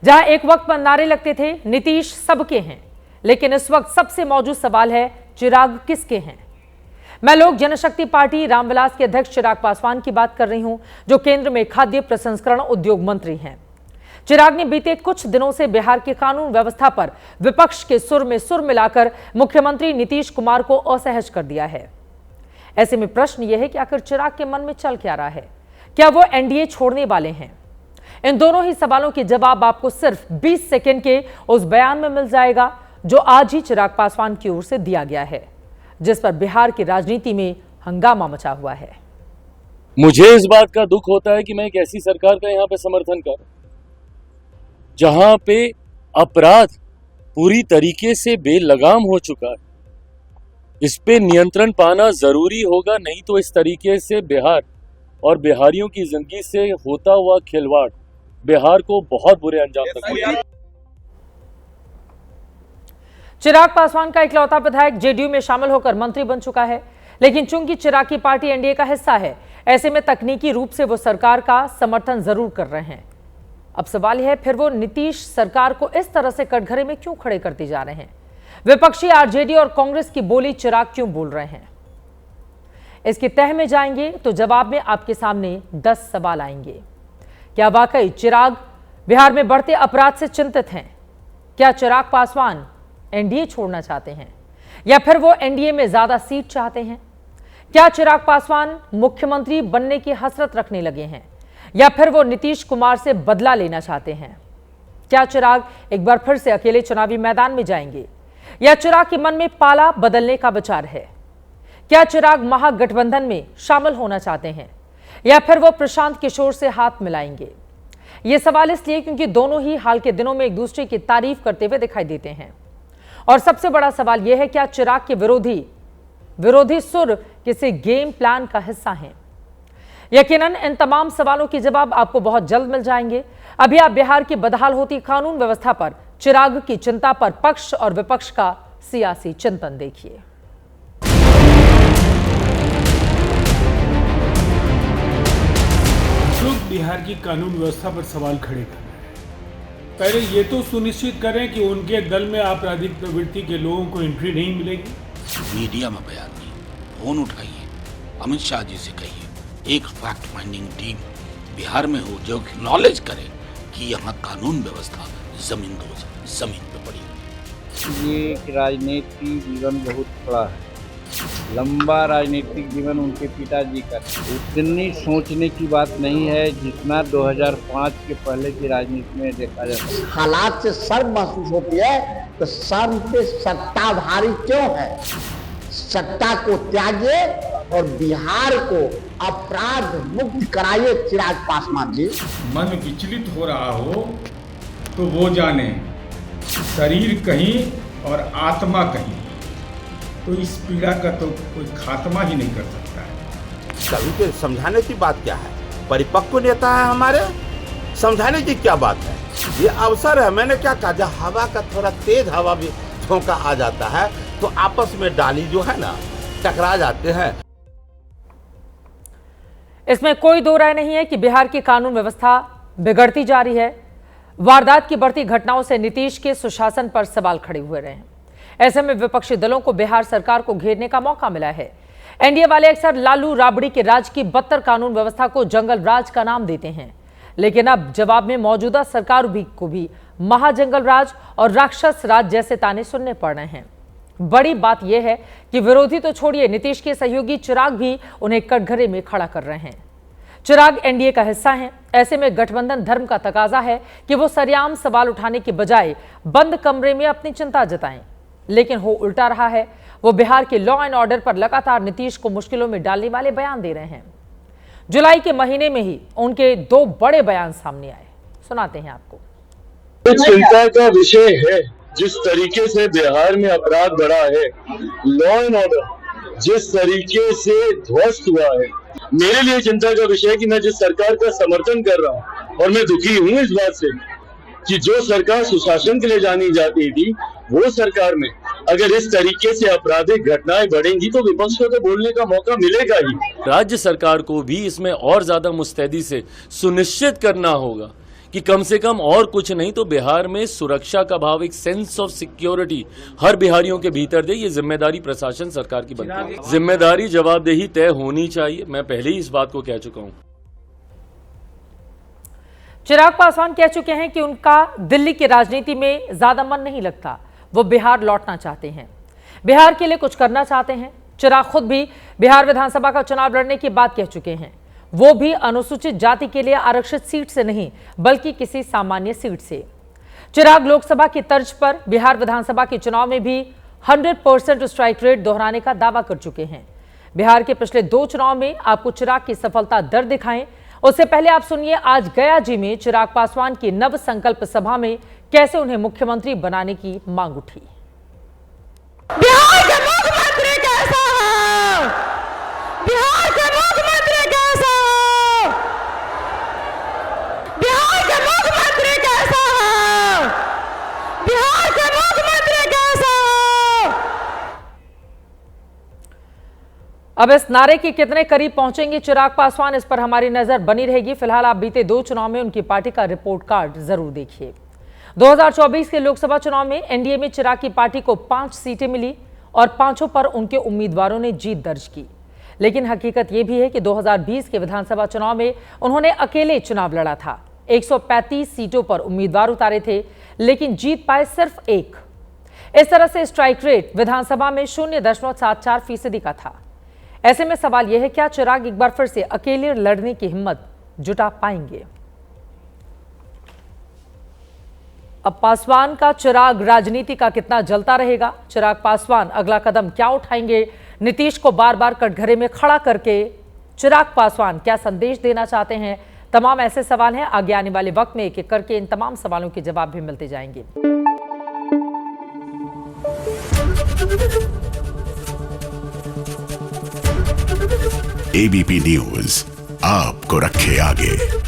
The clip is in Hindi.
जहां एक वक्त पर नारे लगते थे नीतीश सबके हैं, लेकिन इस वक्त सबसे मौजूद सवाल है चिराग किसके हैं। मैं लोक जनशक्ति पार्टी रामविलास के अध्यक्ष चिराग पासवान की बात कर रही हूं, जो केंद्र में खाद्य प्रसंस्करण उद्योग मंत्री हैं। चिराग ने बीते कुछ दिनों से बिहार की कानून व्यवस्था पर विपक्ष के सुर में सुर मिलाकर मुख्यमंत्री नीतीश कुमार को असहज कर दिया है। ऐसे में प्रश्न यह है कि आखिर चिराग के मन में चल क्या रहा है, क्या वो एनडीए छोड़ने वाले हैं? इन दोनों ही सवालों के जवाब आपको सिर्फ 20 सेकंड के उस बयान में मिल जाएगा जो आज ही चिराग पासवान की ओर से दिया गया है, जिस पर बिहार की राजनीति में हंगामा मचा हुआ है। मुझे इस बात का दुख होता है कि मैं एक ऐसी सरकार का यहाँ पे समर्थन कर जहां पे अपराध पूरी तरीके से बेलगाम हो चुका है। इस पे नियंत्रण पाना जरूरी होगा, नहीं तो इस तरीके से बिहार और बिहारियों की जिंदगी से होता हुआ खिलवाड़ बिहार को बहुत बुरे अंजाम तक पहुंचाएगा। चिराग पासवान का इकलौता विधायक जेडीयू में शामिल होकर मंत्री बन चुका है, लेकिन चूंकि चिराग की पार्टी एनडीए का हिस्सा है, ऐसे में तकनीकी रूप से वो सरकार का समर्थन जरूर कर रहे हैं। अब सवाल यह है, फिर वो नीतीश सरकार को इस तरह से कटघरे में क्यों खड़े करते जा रहे हैं? विपक्षी आरजेडी और कांग्रेस की बोली चिराग क्यों बोल रहे हैं? इसकी तह में जाएंगे तो जवाब में आपके सामने 10 सवाल आएंगे। क्या वाकई चिराग बिहार में बढ़ते अपराध से चिंतित हैं? क्या चिराग पासवान एनडीए छोड़ना चाहते हैं, या फिर वो एनडीए में ज्यादा सीट चाहते हैं? क्या चिराग पासवान मुख्यमंत्री बनने की हसरत रखने लगे हैं, या फिर वो नीतीश कुमार से बदला लेना चाहते हैं? क्या चिराग एक बार फिर से अकेले चुनावी मैदान में जाएंगे, या चिराग के मन में पाला बदलने का विचार है? क्या चिराग महागठबंधन में शामिल होना चाहते हैं, या फिर वो प्रशांत किशोर से हाथ मिलाएंगे? ये सवाल इसलिए क्योंकि दोनों ही हाल के दिनों में एक दूसरे की तारीफ करते हुए दिखाई देते हैं। और सबसे बड़ा सवाल यह है, क्या चिराग के विरोधी सुर किसी गेम प्लान का हिस्सा हैं? यकीनन इन तमाम सवालों के जवाब आपको बहुत जल्द मिल जाएंगे। अभी आप बिहार की बदहाल होती कानून व्यवस्था पर चिराग की चिंता पर पक्ष और विपक्ष का सियासी चिंतन देखिए। लोग बिहार की कानून व्यवस्था पर सवाल खड़े कर रहे हैं। पहले ये तो सुनिश्चित करें कि उनके दल में आपराधिक प्रवृत्ति के लोगों को एंट्री नहीं मिलेगी। मीडिया में बयान नहीं, फोन उठाइए, अमित शाह जी से कहिए एक फैक्ट फाइंडिंग टीम बिहार में हो जो नॉलेज करे कि यहाँ कानून व्यवस्था जमीन पे पड़ी है। ये राजनीतिक जीवन बहुत बड़ा है, लंबा राजनीतिक जीवन उनके पिताजी का। उतनी सोचने की बात नहीं है जितना 2005 के पहले की राजनीति में देखा जाता है। हालात से शर्म महसूस होती है, तो शर्म पे सत्ताधारी क्यों है? सत्ता को त्यागिए और बिहार को अपराध मुक्त कराइए। चिराग पासवान जी, मन विचलित हो रहा हो तो वो जाने, शरीर कहीं और आत्मा कहीं, तो इस पीड़ा का तो कोई खात्मा ही नहीं कर सकता है। कभी के समझाने की बात क्या है? परिपक्व नेता है हमारे, समझाने की क्या बात है? ये अवसर है। मैंने क्या कहा, जब हवा का थोड़ा तेज हवा भी झोंका आ जाता है तो आपस में डाली जो है ना टकरा जाते हैं। इसमें कोई दो राय नहीं है कि बिहार की कानून व्यवस्था बिगड़ती जा रही है। वारदात की बढ़ती घटनाओं से नीतीश के सुशासन पर सवाल खड़े हुए रहे हैं। ऐसे में विपक्षी दलों को बिहार सरकार को घेरने का मौका मिला है। एनडीए वाले अक्सर लालू राबड़ी के राज की बदतर कानून व्यवस्था को जंगल राज का नाम देते हैं, लेकिन अब जवाब में मौजूदा सरकार को भी महाजंगल राज और राक्षस राज जैसे ताने सुनने पड़ रहे हैं। बड़ी बात यह है कि विरोधी तो छोड़िए, नीतीश के सहयोगी चिराग भी उन्हें कटघरे में खड़ा कर रहे हैं। चिराग एनडीए का हिस्सा हैं, ऐसे में गठबंधन धर्म का तकाजा है कि वो सरेआम सवाल उठाने के बजाय बंद कमरे में अपनी चिंता जताएं, लेकिन हो उल्टा रहा है। वो बिहार के लॉ एंड ऑर्डर पर लगातार नीतीश को मुश्किलों में डालने वाले बयान दे रहे हैं। जुलाई के महीने में ही उनके 2 बड़े बयान सामने आए, सुनाते हैं आपको। चिंता का विषय है जिस तरीके से बिहार में अपराध बढ़ा है, लॉ एंड ऑर्डर जिस तरीके से ध्वस्त हुआ है, मेरे लिए चिंता का विषय है कि मैं जिस सरकार का समर्थन कर रहा हूँ, और मैं दुखी हूँ इस बात से कि जो सरकार सुशासन के लिए जानी जाती थी, वो सरकार में अगर इस तरीके से आपराधिक घटनाएं बढ़ेंगी तो विपक्ष को तो बोलने का मौका मिलेगा ही। राज्य सरकार को भी इसमें और ज्यादा मुस्तैदी से सुनिश्चित करना होगा कि कम से कम और कुछ नहीं तो बिहार में सुरक्षा का भाव, एक सेंस ऑफ सिक्योरिटी हर बिहारियों के भीतर दे। ये जिम्मेदारी प्रशासन सरकार की बनती है। जिम्मेदारी जवाबदेही तय होनी चाहिए। मैं पहले ही इस बात को कह चुका हूं। चिराग पासवान कह चुके हैं कि उनका दिल्ली की राजनीति में ज्यादा मन नहीं लगता, वो बिहार लौटना चाहते हैं, बिहार के लिए कुछ करना चाहते हैं। चिराग खुद भी बिहार विधानसभा का चुनाव लड़ने की बात कह चुके हैं, वो भी अनुसूचित जाति के लिए आरक्षित सीट से नहीं बल्कि किसी सामान्य सीट से। चिराग लोकसभा की तर्ज पर बिहार विधानसभा के चुनाव में भी 100% स्ट्राइक रेट दोहराने का दावा कर चुके हैं। बिहार के पिछले 2 चुनाव में आपको चिराग की सफलता दर दिखाएं, उससे पहले आप सुनिए आज गया जी में चिराग पासवान की नव संकल्प सभा में कैसे उन्हें मुख्यमंत्री बनाने की मांग उठी। बिहार के मुख्यमंत्री कैसा है? बिहार के मुख्यमंत्री कैसा है? बिहार के मुख्यमंत्री कैसा है? बिहार के मुख्यमंत्री कैसा है? अब इस नारे के कितने करीब पहुंचेंगे चिराग पासवान, इस पर हमारी नजर बनी रहेगी। फिलहाल आप बीते 2 चुनाव में उनकी पार्टी का रिपोर्ट कार्ड जरूर देखिए। 2024 के लोकसभा चुनाव में एनडीए में चिराग की पार्टी को 5 सीटें मिली और 5 पर उनके उम्मीदवारों ने जीत दर्ज की। लेकिन हकीकत यह भी है कि 2020 के विधानसभा चुनाव में उन्होंने अकेले चुनाव लड़ा था। 135 सीटों पर उम्मीदवार उतारे थे लेकिन जीत पाए सिर्फ 1। इस तरह से स्ट्राइक रेट विधानसभा में 0.74% का था। ऐसे में सवाल यह है, क्या चिराग एक बार फिर से अकेले लड़ने की हिम्मत जुटा पाएंगे? अब पासवान का चिराग राजनीति का कितना जलता रहेगा? चिराग पासवान अगला कदम क्या उठाएंगे? नीतीश को बार बार कटघरे में खड़ा करके चिराग पासवान क्या संदेश देना चाहते हैं? तमाम ऐसे सवाल हैं। आगे आने वाले वक्त में एक एक करके इन तमाम सवालों के जवाब भी मिलते जाएंगे। एबीपी न्यूज आपको रखे आगे।